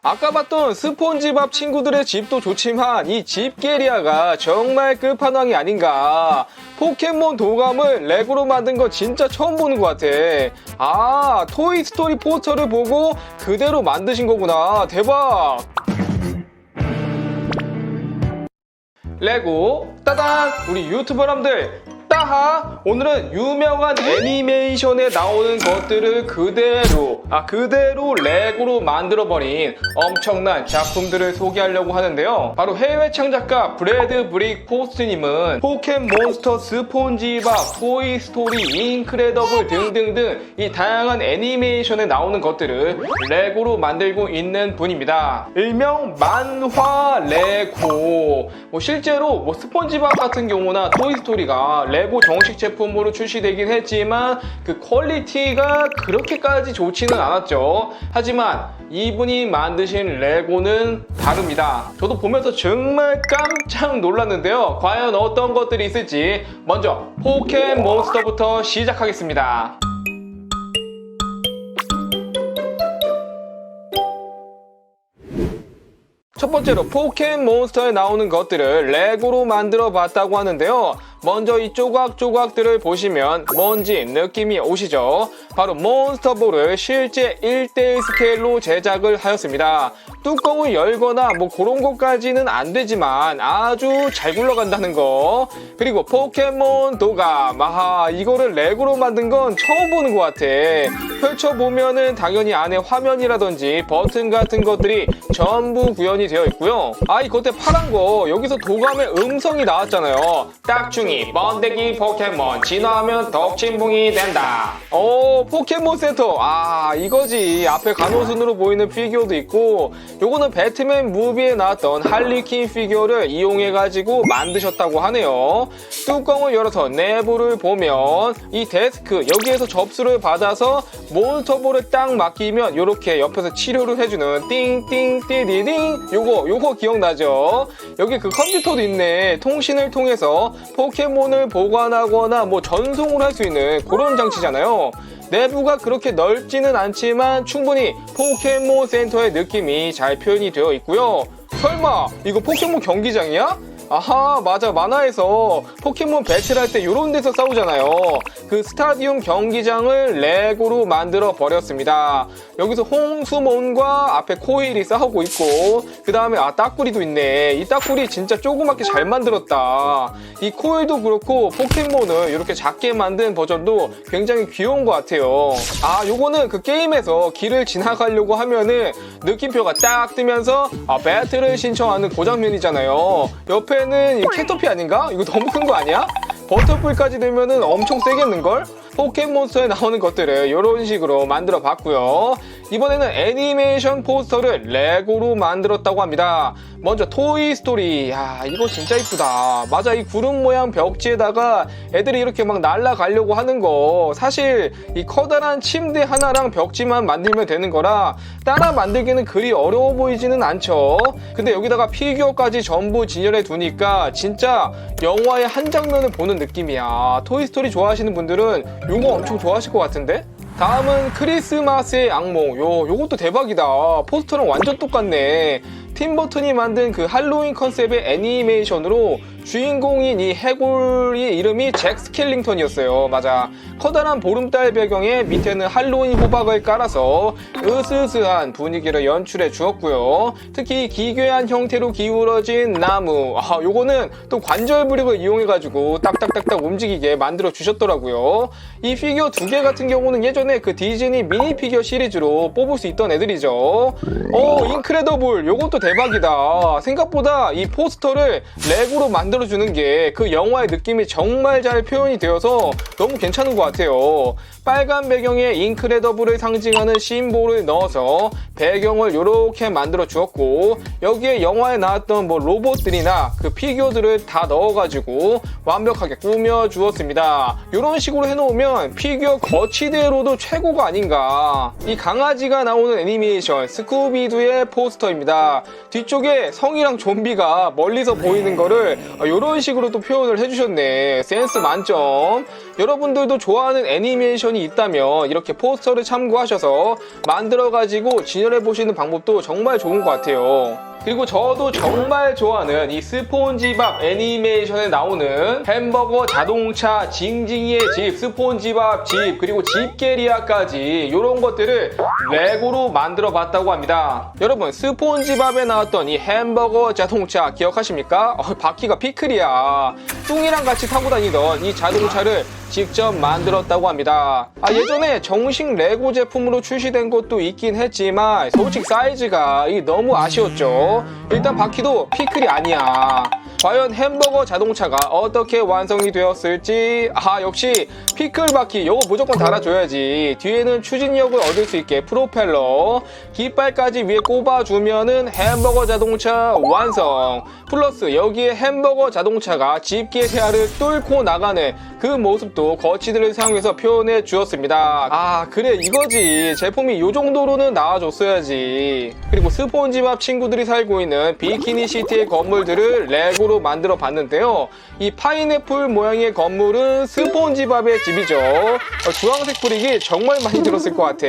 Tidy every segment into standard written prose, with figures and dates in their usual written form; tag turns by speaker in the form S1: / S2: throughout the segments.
S1: 아까 봤던 스폰지밥 친구들의 집도 좋지만 이 집게리아가 정말 끝판왕이 아닌가. 포켓몬 도감을 레고로 만든 거 진짜 처음 보는 것 같아. 아, 토이스토리 포스터를 보고 그대로 만드신 거구나. 대박. 레고 따단! 우리 유튜버람들 따하! 오늘은 유명한 애니메이션에 나오는 것들을 그대로 레고로 만들어버린 엄청난 작품들을 소개하려고 하는데요. 바로 해외 창작가 브래드 브릭 포스트님은 포켓몬스터, 스폰지밥, 토이스토리, 인크레더블 등등등 이 다양한 애니메이션에 나오는 것들을 레고로 만들고 있는 분입니다. 일명 만화 레고. 실제로 스폰지밥 같은 경우나 토이스토리가 레고 정식 제품으로 출시되긴 했지만 그 퀄리티가 그렇게까지 좋지는 않았죠. 하지만 이분이 만드신 레고는 다릅니다. 저도 보면서 정말 깜짝 놀랐는데요. 과연 어떤 것들이 있을지 먼저 포켓몬스터부터 시작하겠습니다. 첫 번째로 포켓몬스터에 나오는 것들을 레고로 만들어 봤다고 하는데요. 먼저 이 조각조각들을 보시면 뭔지 느낌이 오시죠? 바로 몬스터볼을 실제 1대1 스케일로 제작을 하였습니다. 뚜껑을 열거나 그런 것까지는 안 되지만 아주 잘 굴러간다는 거. 그리고 포켓몬 도감. 아하, 이거를 레고로 만든 건 처음 보는 것 같아. 펼쳐보면은 당연히 안에 화면이라든지 버튼 같은 것들이 전부 구현이 되어 있고요. 이 겉에 파란 거, 여기서 도감의 음성이 나왔잖아요. 딱중이 번데기 포켓몬 진화하면 덕친붕이 된다. 포켓몬 센터. 이거지. 앞에 간호순으로 보이는 피규어도 있고, 요거는 배트맨 무비에 나왔던 할리퀸 피규어를 이용해가지고 만드셨다고 하네요. 뚜껑을 열어서 내부를 보면 이 데스크, 여기에서 접수를 받아서 몬스터볼을 딱 맡기면 요렇게 옆에서 치료를 해주는 띵띵띠디딩. 요거 기억나죠? 여기 그 컴퓨터도 있네. 통신을 통해서 포켓몬을 보관하거나 전송을 할 수 있는 그런 장치잖아요. 내부가 그렇게 넓지는 않지만 충분히 포켓몬 센터의 느낌이 잘 표현이 되어 있고요. 설마 이거 포켓몬 경기장이야? 아하, 맞아. 만화에서 포켓몬 배틀할 때 이런 데서 싸우잖아요. 그 스타디움 경기장을 레고로 만들어 버렸습니다. 여기서 홍수몬과 앞에 코일이 싸우고 있고, 그 다음에 따꾸리도 있네. 이 따꾸리 진짜 조그맣게 잘 만들었다. 이 코일도 그렇고 포켓몬을 이렇게 작게 만든 버전도 굉장히 귀여운 것 같아요. 요거는 그 게임에서 길을 지나가려고 하면은 느낌표가 딱 뜨면서 배틀을 신청하는 그 장면이잖아요. 옆에 는 캐터피 아닌가? 이거 너무 큰 거 아니야? 버터풀까지 되면은 엄청 세겠는걸? 포켓몬스터에 나오는 것들을 이런 식으로 만들어 봤고요. 이번에는 애니메이션 포스터를 레고로 만들었다고 합니다. 먼저 토이스토리. 이거 진짜 이쁘다. 맞아, 이 구름 모양 벽지에다가 애들이 이렇게 막 날아가려고 하는 거, 사실 이 커다란 침대 하나랑 벽지만 만들면 되는 거라 따라 만들기는 그리 어려워 보이지는 않죠. 근데 여기다가 피규어까지 전부 진열해 두니까 진짜 영화의 한 장면을 보는 느낌이야. 토이스토리 좋아하시는 분들은 요거 엄청 좋아하실 것 같은데? 다음은 크리스마스의 악몽. 요것도 대박이다. 포스터랑 완전 똑같네. 팀버튼이 만든 그 할로윈 컨셉의 애니메이션으로 주인공인 이 해골의 이름이 잭 스켈링턴이었어요. 맞아. 커다란 보름달 배경에 밑에는 할로윈 호박을 깔아서 으스스한 분위기를 연출해 주었고요. 특히 기괴한 형태로 기울어진 나무. 요거는 또 관절 부력을 이용해가지고 딱딱딱딱 움직이게 만들어 주셨더라고요. 이 피규어 2개 같은 경우는 예전에 그 디즈니 미니 피규어 시리즈로 뽑을 수 있던 애들이죠. 인크레더블. 요것도 대박이다. 생각보다 이 포스터를 레고로 만들어주는 게 그 영화의 느낌이 정말 잘 표현이 되어서 너무 괜찮은 것 같아요. 빨간 배경에 인크레더블을 상징하는 심볼을 넣어서 배경을 이렇게 만들어 주었고, 여기에 영화에 나왔던 로봇들이나 그 피규어들을 다 넣어가지고 완벽하게 꾸며 주었습니다. 이런 식으로 해놓으면 피규어 거치대로도 최고가 아닌가. 이 강아지가 나오는 애니메이션 스쿠비두의 포스터입니다. 뒤쪽에 성이랑 좀비가 멀리서 보이는 거를 이런 식으로 또 표현을 해주셨네. 센스 만점. 여러분들도 좋아하는 애니메이션이 있다면 이렇게 포스터를 참고하셔서 만들어가지고 진열해보시는 방법도 정말 좋은 것 같아요. 그리고 저도 정말 좋아하는 이 스폰지밥 애니메이션에 나오는 햄버거, 자동차, 징징이의 집, 스폰지밥 집, 그리고 집게리아까지 이런 것들을 레고로 만들어 봤다고 합니다. 여러분, 스폰지밥에 나왔던 이 햄버거, 자동차 기억하십니까? 바퀴가 피클이야. 뚱이랑 같이 타고 다니던 이 자동차를 직접 만들었다고 합니다. 예전에 정식 레고 제품으로 출시된 것도 있긴 했지만 솔직히 사이즈가 너무 아쉬웠죠. 일단 바퀴도 피클이 아니야. 과연 햄버거 자동차가 어떻게 완성이 되었을지. 역시 피클 바퀴 요거 무조건 달아줘야지. 뒤에는 추진력을 얻을 수 있게 프로펠러, 깃발까지 위에 꼽아주면은 햄버거 자동차 완성. 플러스 여기에 햄버거 자동차가 집게리아를 뚫고 나가는 그 모습도 거치들을 사용해서 표현해 주었습니다. 그래 이거지. 제품이 요 정도로는 나와줬어야지. 그리고 스폰지밥 친구들이 살고 있는 비키니시티의 건물들을 레고로 만들어 봤는데요. 이 파인애플 모양의 건물은 스폰지밥의 집이죠. 주황색 브릭이 정말 많이 들었을 것 같아.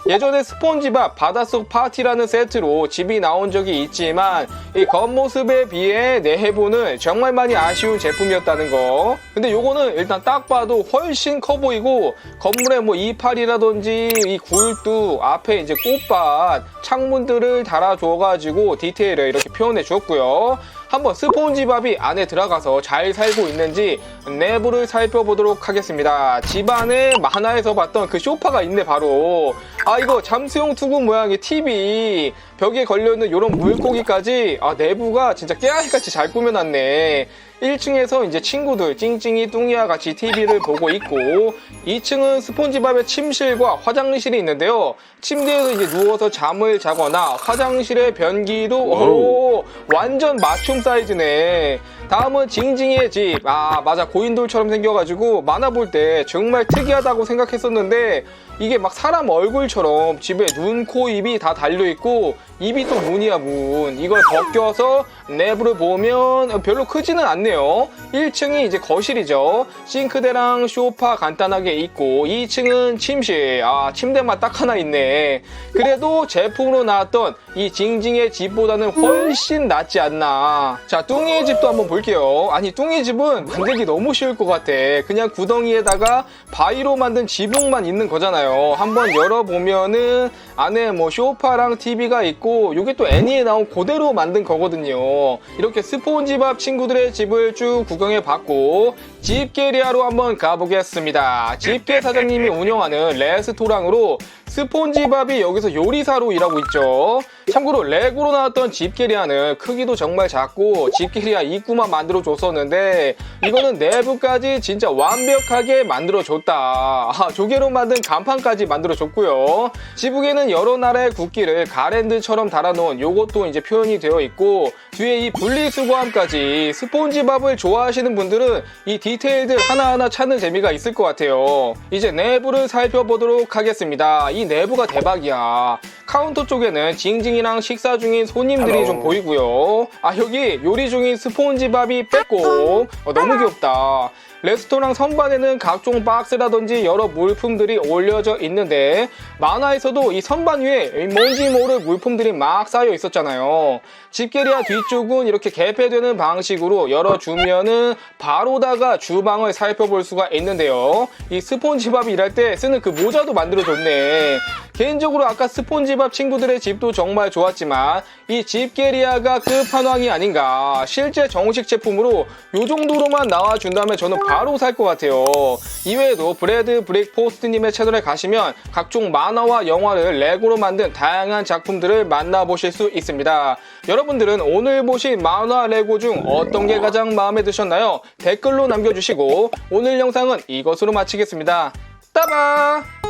S1: 예전에 스폰지밥 바닷속 파티라는 세트로 집이 나온 적이 있지만 이 겉모습에 비해 내부는 정말 많이 아쉬운 제품이었다는 거. 근데 요거는 일단 딱 봐도 훨씬 커 보이고 건물에 뭐 이파리라든지 이 굴뚝 앞에 이제 꽃밭 창문들을 달아줘가지고 디테일을 이렇게 표현해 주었고요. 한번 스폰지밥이 안에 들어가서 잘 살고 있는지 내부를 살펴보도록 하겠습니다. 집 안에 만화에서 봤던 그 소파가 있네 바로. 이거 잠수용 투구 모양의 TV, 벽에 걸려있는 이런 물고기까지 내부가 진짜 깨알같이 잘 꾸며놨네. 1층에서 이제 친구들 찡찡이 뚱이와 같이 TV를 보고 있고 2층은 스폰지밥의 침실과 화장실이 있는데요. 침대에서 이제 누워서 잠을 자거나 화장실의 변기도 완전 맞춤 사이즈네. 다음은 징징이의 집. 맞아, 고인돌처럼 생겨가지고 만화 볼 때 정말 특이하다고 생각했었는데 이게 막 사람 얼굴처럼 집에 눈, 코, 입이 다 달려있고 입이 또 문이야 문. 이걸 벗겨서 내부를 보면 별로 크지는 않네요. 1층이 이제 거실이죠. 싱크대랑 소파 간단하게 있고 2층은 침실. 침대만 딱 하나 있네. 그래도 제품으로 나왔던 이 징징의 집보다는 훨씬 낫지 않나. 자, 뚱이의 집도 한번 볼게요. 뚱이 집은 만들기 너무 쉬울 것 같아. 그냥 구덩이에다가 바위로 만든 지붕만 있는 거잖아요. 한번 열어보면은 안에 뭐 소파랑 TV가 있고 이게 또 애니에 나온 그대로 만든 거거든요. 이렇게 스폰지밥 친구들의 집을 쭉 구경해 봤고 집게리아로 한번 가보겠습니다. 집게 사장님이 운영하는 레스토랑으로 스폰지밥이 여기서 요리사로 일하고 있죠. 참고로 레고로 나왔던 집게리아는 크기도 정말 작고 집게리아 입구만 만들어 줬었는데 이거는 내부까지 진짜 완벽하게 만들어 줬다. 조개로 만든 간판까지 만들어 줬고요. 지붕에는 여러 나라의 국기를 가랜드처럼 달아놓은 요것도 이제 표현이 되어 있고 뒤에 이 분리수거함까지. 스폰지밥을 좋아하시는 분들은 이 디테일들 하나하나 찾는 재미가 있을 것 같아요. 이제 내부를 살펴보도록 하겠습니다. 이 내부가 대박이야. 카운터 쪽에는 징징이랑 식사 중인 손님들이 좀 보이고요. 여기 요리 중인 스폰지밥이 빼꼼. 너무 귀엽다. 레스토랑 선반에는 각종 박스라든지 여러 물품들이 올려져 있는데 만화에서도 이 선반 위에 뭔지 모를 물품들이 막 쌓여 있었잖아요. 집게리아 뒤쪽은 이렇게 개폐되는 방식으로 열어주면은 바로다가 주방을 살펴볼 수가 있는데요. 이 스폰지밥이 일할 때 쓰는 그 모자도 만들어줬네. 개인적으로 아까 스폰지밥 친구들의 집도 정말 좋았지만 이 집게리아가 끝판왕이 아닌가. 실제 정식 제품으로 이 정도로만 나와준다면 저는 바로 살 것 같아요. 이외에도 브래드 브릭 포스트님의 채널에 가시면 각종 만화와 영화를 레고로 만든 다양한 작품들을 만나보실 수 있습니다. 여러분들은 오늘 보신 만화 레고 중 어떤 게 가장 마음에 드셨나요? 댓글로 남겨주시고 오늘 영상은 이것으로 마치겠습니다. 따바!